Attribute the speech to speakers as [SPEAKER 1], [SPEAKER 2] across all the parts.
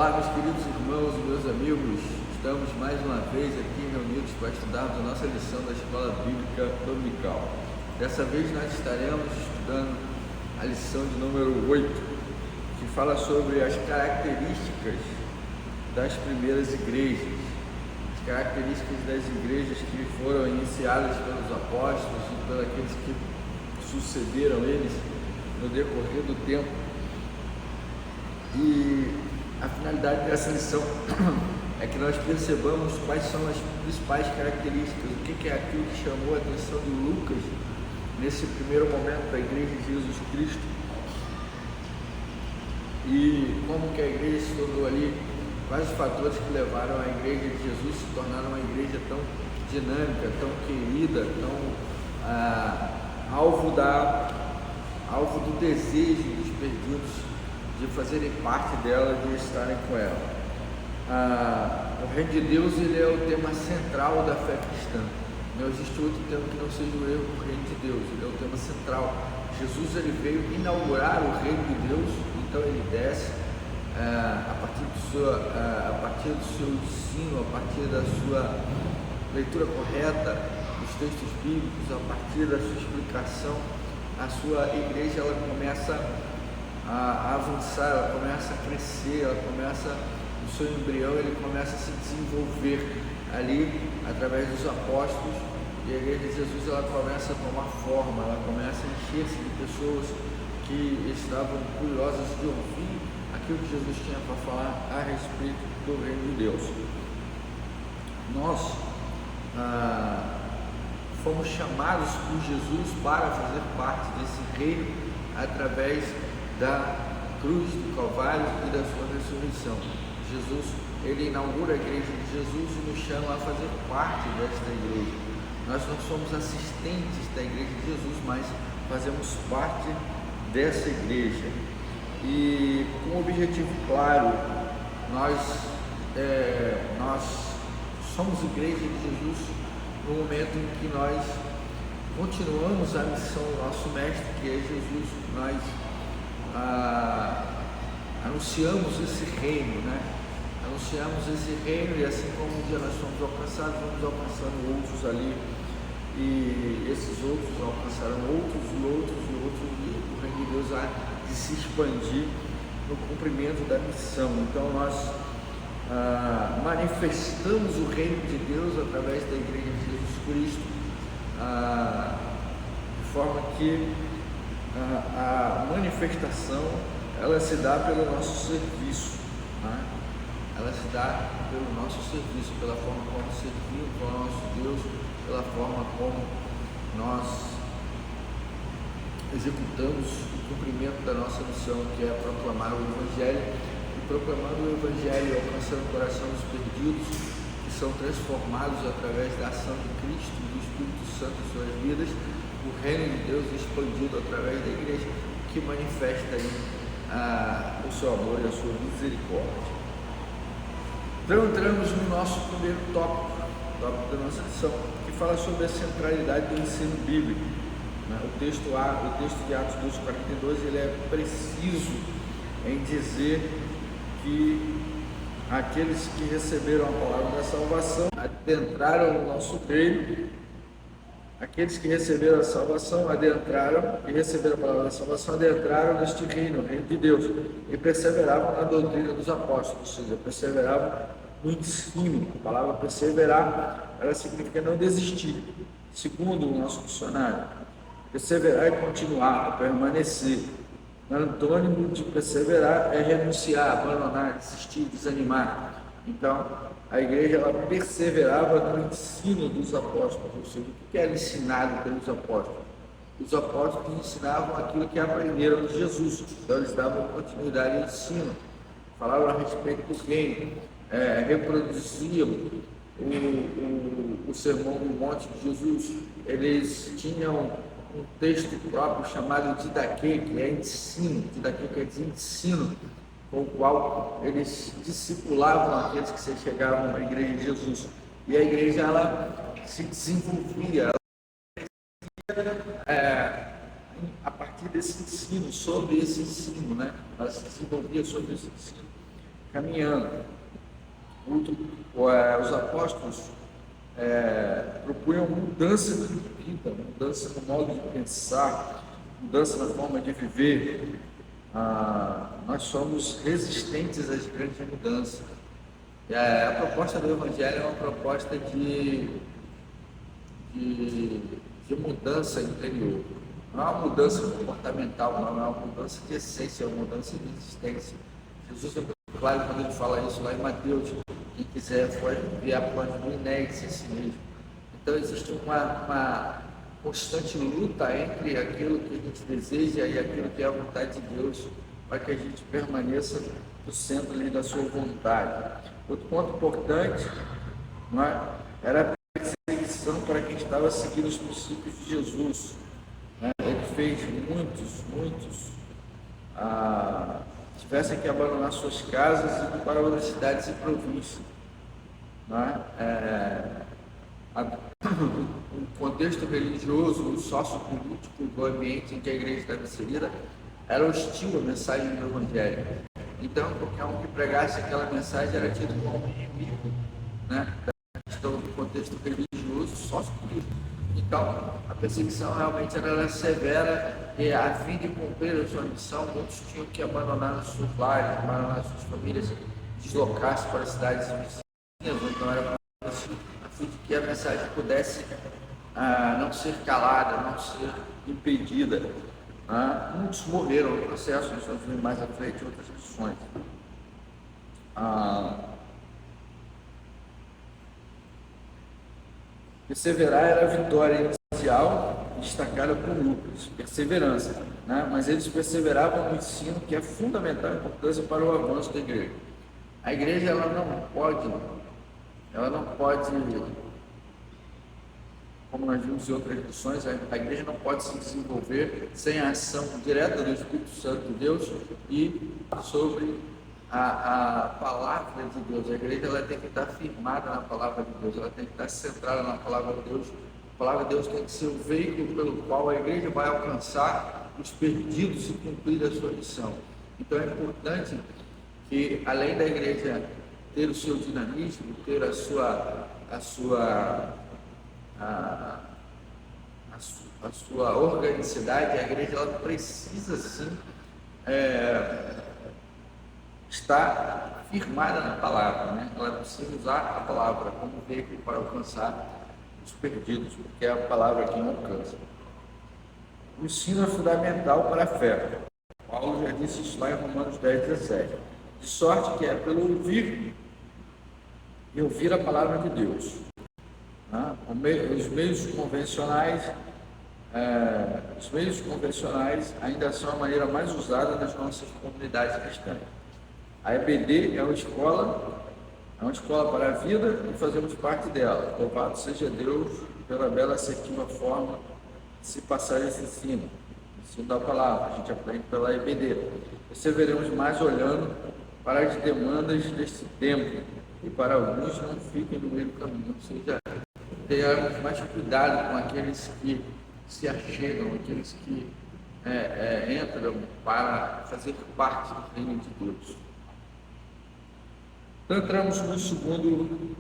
[SPEAKER 1] Olá, meus queridos irmãos e meus amigos, estamos mais uma vez aqui reunidos para estudarmos a nossa lição da Escola Bíblica Dominical. Dessa vez nós estaremos estudando a lição de número 8, que fala sobre as características das primeiras igrejas, as características das igrejas que foram iniciadas pelos apóstolos e pelos aqueles que sucederam eles no decorrer do tempo. E a finalidade dessa lição é que nós percebamos quais são as principais características, o que é aquilo que chamou a atenção de Lucas nesse primeiro momento da Igreja de Jesus Cristo e como que a igreja se tornou ali, quais os fatores que levaram a Igreja de Jesus se tornar uma igreja tão dinâmica, tão querida, tão alvo do desejo dos perdidos de fazerem parte dela, de estarem com ela. O reino de Deus, ele é o tema central da fé cristã. Não existe outro tema que não seja o reino de Deus, ele é o tema central. Jesus, ele veio inaugurar o reino de Deus, então ele desce a partir do seu ensino, a partir da sua leitura correta dos textos bíblicos, a partir da sua explicação, a sua igreja ela começa a avançar, ela começa a crescer, ela começa, o seu embrião ele começa a se desenvolver ali através dos apóstolos, e a igreja de Jesus ela começa a tomar forma, ela começa a encher-se de pessoas que estavam curiosas de ouvir aquilo que Jesus tinha para falar a respeito do reino de Deus. Nós fomos chamados por Jesus para fazer parte desse reino através da cruz do Calvário e da sua ressurreição. Jesus, ele inaugura a igreja de Jesus e nos chama a fazer parte desta igreja. Nós não somos assistentes da igreja de Jesus, mas fazemos parte dessa igreja. E com um objetivo claro, nós somos igreja de Jesus no momento em que nós continuamos a missão do nosso mestre, que é Jesus. Nós anunciamos esse reino, anunciamos esse reino, e assim como um dia nós fomos alcançados, vamos alcançando outros ali, e esses outros alcançaram outros, e o reino de Deus há de se expandir no cumprimento da missão. Então nós manifestamos o reino de Deus através da igreja de Jesus Cristo, de forma que a manifestação ela se dá pelo nosso serviço, ela se dá pelo nosso serviço, pela forma como servimos ao nosso Deus, pela forma como nós executamos o cumprimento da nossa missão, que é proclamar o Evangelho, e proclamando o Evangelho, alcançando o coração dos perdidos, que são transformados através da ação de Cristo e do Espírito Santo em suas vidas, o reino de Deus expandido através da igreja, que manifesta aí o seu amor e a sua misericórdia. Então entramos no nosso primeiro tópico da nossa lição, que fala sobre a centralidade do ensino bíblico. O texto de Atos 2:42, ele é preciso em dizer que aqueles que receberam a palavra da salvação adentraram no nosso reino. Aqueles que receberam a salvação receberam a palavra da salvação, adentraram neste reino, o reino de Deus, e perseveravam na doutrina dos apóstolos, ou seja, perseveravam no ensino. A palavra perseverar, ela significa não desistir. Segundo o nosso dicionário, perseverar é continuar, é permanecer. O antônimo de perseverar é renunciar, abandonar, desistir, desanimar. Então, a igreja ela perseverava no ensino dos apóstolos. Ou seja, o que era ensinado pelos apóstolos? Os apóstolos ensinavam aquilo que aprenderam de Jesus. Então, eles davam continuidade ao ensino, falavam a respeito do reino, reproduziam o sermão do monte de Jesus. Eles tinham um texto próprio chamado Didaquê, que é ensino. Didaquê quer dizer ensino, com o qual eles discipulavam aqueles que se chegavam à igreja de Jesus. E a igreja ela se desenvolvia a partir desse ensino, sobre esse ensino, ela se desenvolvia sobre esse ensino. caminhando. Os apóstolos propunham mudança de vida, mudança no modo de pensar, mudança na forma de viver. Nós somos resistentes às grandes mudanças. A proposta do Evangelho é uma proposta de mudança interior. Não é uma mudança comportamental, não é uma mudança de essência, é uma mudança de existência. Jesus é muito claro quando ele fala isso lá em Mateus: quem quiser ver a planta do inédito em si mesmo. Então existe uma constante luta entre aquilo que a gente deseja e aquilo que é a vontade de Deus, para que a gente permaneça no centro ali da sua vontade. Outro ponto importante, não é? Era a perseguição para quem estava seguindo os princípios de Jesus. Ele fez muitos tivessem que abandonar suas casas e ir para outras cidades e províncias. O contexto religioso, o sociopolítico do ambiente em que a igreja estava inserida era hostil à mensagem do Evangelho. Então, qualquer um que pregasse aquela mensagem era tido como inimigo, da questão do contexto religioso, sociopolítico. Então, a perseguição realmente era severa, e a fim de cumprir a sua missão, muitos tinham que abandonar os seus lares, abandonar as suas famílias, deslocar-se para cidades vizinhas, ou então era a fim de que a mensagem pudesse não ser calada, não ser impedida. Muitos morreram no processo, nós vamos ver mais à frente outras lições. Perseverar era a vitória inicial, destacada por Lucas, perseverança, mas eles perseveravam no ensino, que é fundamental importância para o avanço da igreja. A igreja ela não pode, como nós vimos em outras lições, a igreja não pode se desenvolver sem a ação direta do Espírito Santo de Deus e sobre a palavra de Deus. A igreja ela tem que estar firmada na palavra de Deus, ela tem que estar centrada na palavra de Deus. A palavra de Deus tem que ser o veículo pelo qual a igreja vai alcançar os perdidos e cumprir a sua missão. Então é importante que, além da igreja ter o seu dinamismo, ter a sua organicidade, a igreja ela precisa sim estar firmada na palavra, Ela precisa usar a palavra como veículo para alcançar os perdidos, porque é a palavra que alcança. O ensino é fundamental para a fé. Paulo já disse isso lá em Romanos 10:17. De sorte que é pelo ouvir e ouvir a palavra de Deus. Os meios convencionais ainda são a maneira mais usada nas nossas comunidades cristãs. A EBD é uma escola para a vida e fazemos parte dela. Louvado seja Deus pela bela assertiva forma de se passar esse ensino da palavra. A gente aprende pela EBD. Perseveremos mais olhando para as demandas deste tempo e para alguns não fiquem no meio do caminho. Ou seja, tenhamos mais cuidado com aqueles que se achegam, aqueles que entram para fazer parte do reino de Deus. Então entramos no segundo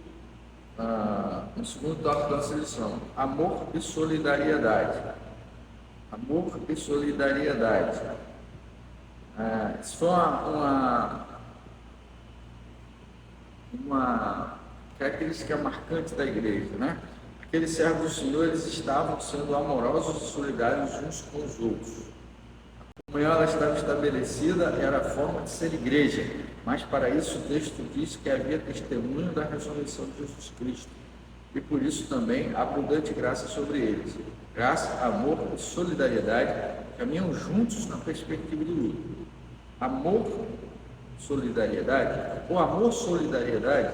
[SPEAKER 1] tópico da nossa lição: amor e solidariedade. Amor e solidariedade. Isso foi uma característica marcante da igreja, Aqueles servos do Senhor, eles estavam sendo amorosos e solidários uns com os outros. A comunhão ela estava estabelecida, era a forma de ser igreja, mas para isso o texto diz que havia testemunho da ressurreição de Jesus Cristo, e por isso também abundante graça sobre eles. Graça, amor e solidariedade caminham juntos na perspectiva do luto. Amor, solidariedade, o amor, solidariedade,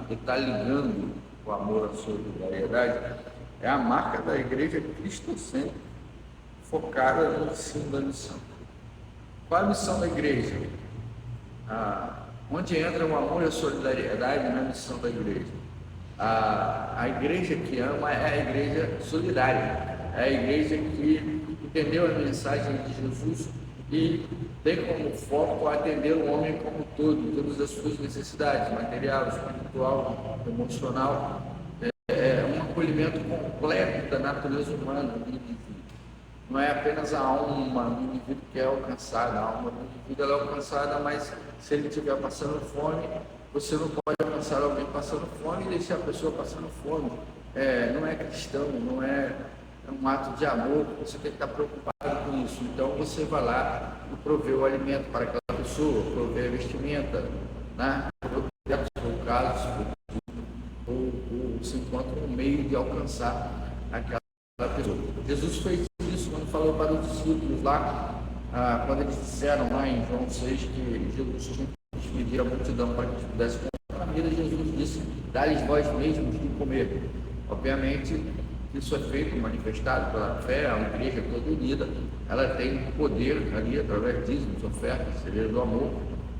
[SPEAKER 1] que está ligando o amor à solidariedade, é a marca da igreja cristocêntrica, focada no ensino da missão. Qual é a missão da igreja? Onde entra o amor e a solidariedade na missão da igreja? A igreja que ama é a igreja solidária, é a igreja que entendeu a mensagem de Jesus e tem como foco atender o homem como todo, todas as suas necessidades, material, espiritual, emocional, um acolhimento completo da natureza humana do indivíduo. Não é apenas a alma do indivíduo que é alcançada, a alma do indivíduo ela é alcançada, mas se ele estiver passando fome, você não pode alcançar alguém passando fome e deixar a pessoa passando fome. Não é cristão, não é um ato de amor, você tem que estar preocupado com isso. Então você vai lá e provê o alimento para aquela pessoa, provê a vestimenta, né? Se for o caso, ou se encontra um meio de alcançar aquela pessoa. Jesus fez isso quando falou para os discípulos lá, quando eles disseram lá em João 6 que Jesus tinha que despedir a multidão para que eles pudessem comer a comida. Jesus disse: dá-lhes vós mesmos de comer. Obviamente, isso é feito, manifestado pela fé, a igreja toda unida, ela tem poder ali, através de dízimos, ofertas, seria do amor,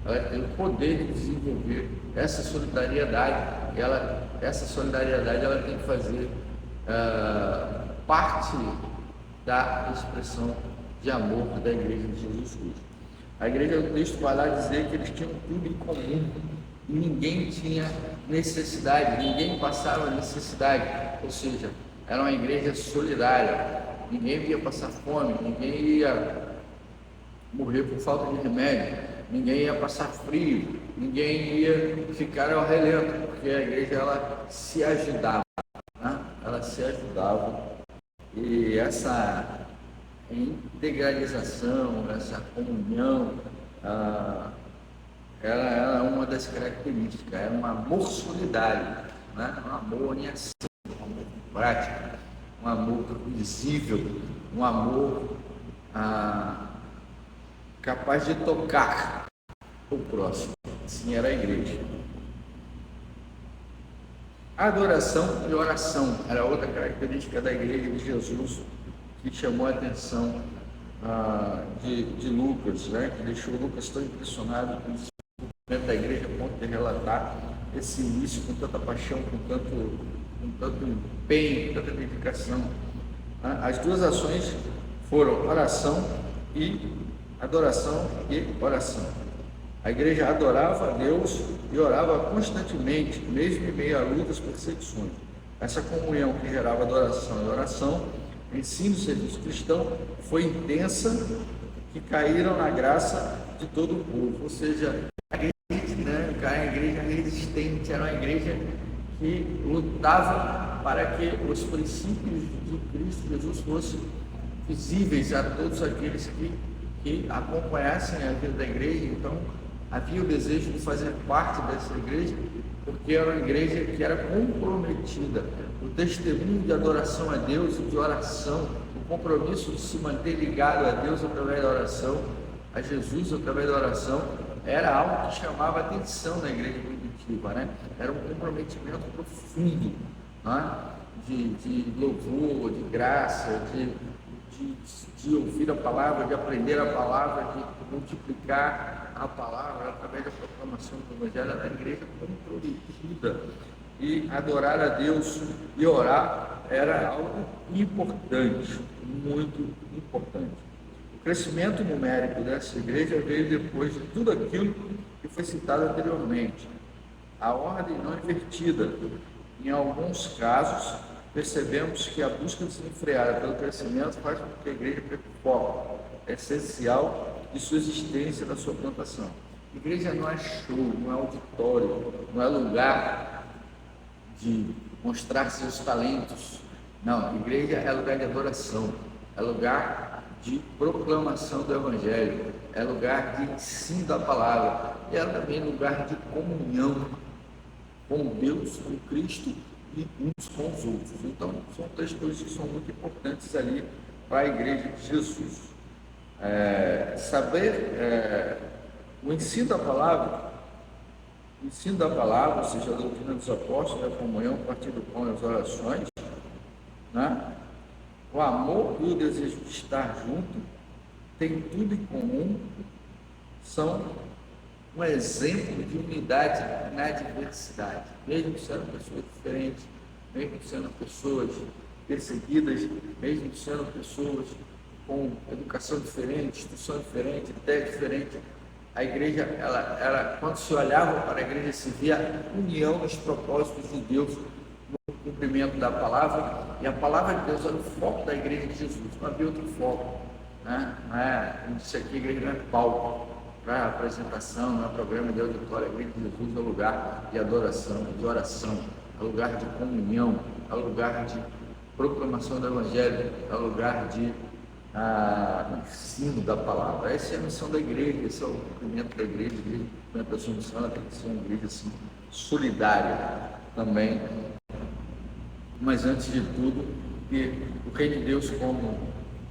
[SPEAKER 1] ela tem o poder de desenvolver essa solidariedade. Essa solidariedade ela tem que fazer parte da expressão de amor da igreja de Jesus Cristo. A igreja do Cristo vai lá dizer que eles tinham tudo em comum e ninguém tinha necessidade, ninguém passava necessidade, ou seja, era uma igreja solidária, ninguém ia passar fome, ninguém ia morrer por falta de remédio, ninguém ia passar frio, ninguém ia ficar ao relento, porque a igreja ela se ajudava, né? Ela se ajudava, e essa integralização, essa comunhão, ela é uma das características, é um amor solidário, né? Um amor em ação, um amor prático, um amor visível, um amor capaz de tocar o próximo. Assim era a igreja. Adoração e oração era outra característica da igreja de Jesus que chamou a atenção de Lucas, né? Que deixou Lucas tão impressionado com o desenvolvimento da igreja a ponto de relatar esse início com tanta paixão, com tanto empenho, com tanta dedicação. As duas ações foram oração e adoração e oração. A igreja adorava a Deus e orava constantemente, mesmo em meio a lutas, perseguições. Essa comunhão que gerava adoração e oração, ensino e serviço cristão, foi intensa, que caíram na graça de todo o povo. Ou seja, a igreja dinâmica, a igreja resistente, era uma igreja que lutava para que os princípios de Cristo Jesus fossem visíveis a todos aqueles que acompanhassem a vida da igreja. Então, havia o desejo de fazer parte dessa igreja, porque era uma igreja que era comprometida. O testemunho de adoração a Deus e de oração, o compromisso de se manter ligado a Deus através da oração, a Jesus através da oração, era algo que chamava a atenção da igreja primitiva, né? Era um comprometimento profundo, né? De louvor, de graça, de ouvir a palavra, de aprender a palavra, de multiplicar a palavra através da proclamação do Evangelho. Era a igreja comprometida, e adorar a Deus e orar era algo importante, muito importante. O crescimento numérico dessa igreja veio depois de tudo aquilo que foi citado anteriormente. A ordem não invertida. Em alguns casos, percebemos que a busca desenfreada pelo crescimento faz com que a igreja perca o foco essencial de sua existência, da sua plantação. A igreja não é show, não é auditório, não é lugar de mostrar seus talentos. Não, a igreja é lugar de adoração, é lugar de proclamação do Evangelho, é lugar de ensino da palavra, e é também lugar de comunhão com Deus, com Cristo e uns com os outros. Então, são três coisas que são muito importantes ali para a igreja de Jesus. O ensino da palavra, ou seja, a doutrina dos apóstolos, a comunhão, o partir do pão e as orações, né? O amor e o desejo de estar junto, tem tudo em comum, são um exemplo de unidade na diversidade, mesmo sendo pessoas diferentes, mesmo sendo pessoas perseguidas, mesmo sendo pessoas com educação diferente, instrução diferente, ideia diferente. A igreja, ela, quando se olhava para a igreja, se via a união nos propósitos de Deus, no cumprimento da palavra, e a palavra de Deus era o foco da igreja de Jesus, não havia outro foco, né? Não é, como disse aqui, a igreja não é palco para apresentação, não é programa de auditório. A igreja de Jesus é lugar de adoração, de oração, é lugar de comunhão, é lugar de proclamação do Evangelho, é lugar de ensino da palavra. Essa é a missão da igreja, esse é o cumprimento da igreja, o cumprimento da sua missão. Ela tem que ser uma igreja assim, solidária também, mas antes de tudo, ter o reino de Deus como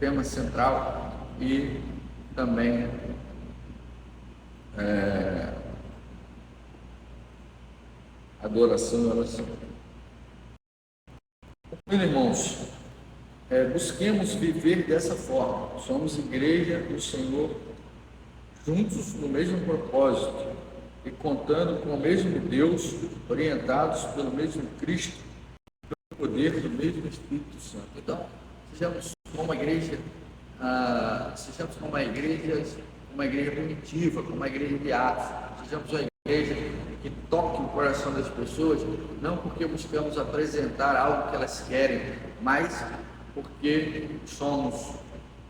[SPEAKER 1] tema central e também adoração e oração. Meus irmãos, busquemos viver dessa forma. Somos igreja do Senhor, juntos no mesmo propósito e contando com o mesmo Deus, orientados pelo mesmo Cristo, pelo poder do mesmo Espírito Santo. Então, sejamos como uma igreja primitiva, como uma igreja de Atos. Sejamos uma igreja que toque o coração das pessoas, não porque buscamos apresentar algo que elas querem, mas porque somos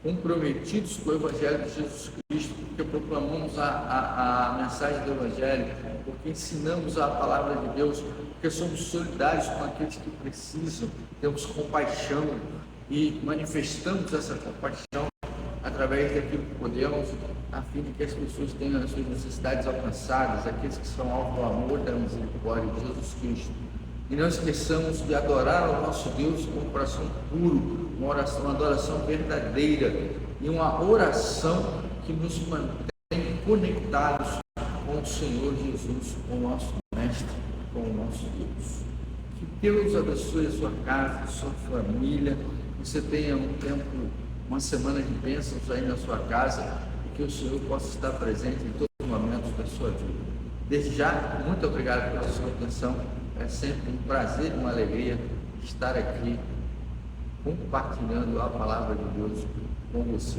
[SPEAKER 1] comprometidos com o Evangelho de Jesus Cristo, porque proclamamos a mensagem do Evangelho, porque ensinamos a palavra de Deus, porque somos solidários com aqueles que precisam, temos compaixão e manifestamos essa compaixão através daquilo que podemos, a fim de que as pessoas tenham as suas necessidades alcançadas, aqueles que são alvo do amor da misericórdia de Jesus Cristo. E não esqueçamos de adorar ao nosso Deus com um coração puro, uma adoração verdadeira e uma oração que nos mantém conectados com o Senhor Jesus, com o nosso Mestre, com o nosso Deus. Que Deus abençoe a sua casa, a sua família, que você tenha um tempo, uma semana de bênçãos aí na sua casa e que o Senhor possa estar presente em todos os momentos da sua vida. Desde já, muito obrigado pela sua atenção. É sempre um prazer e uma alegria estar aqui compartilhando a palavra de Deus com você.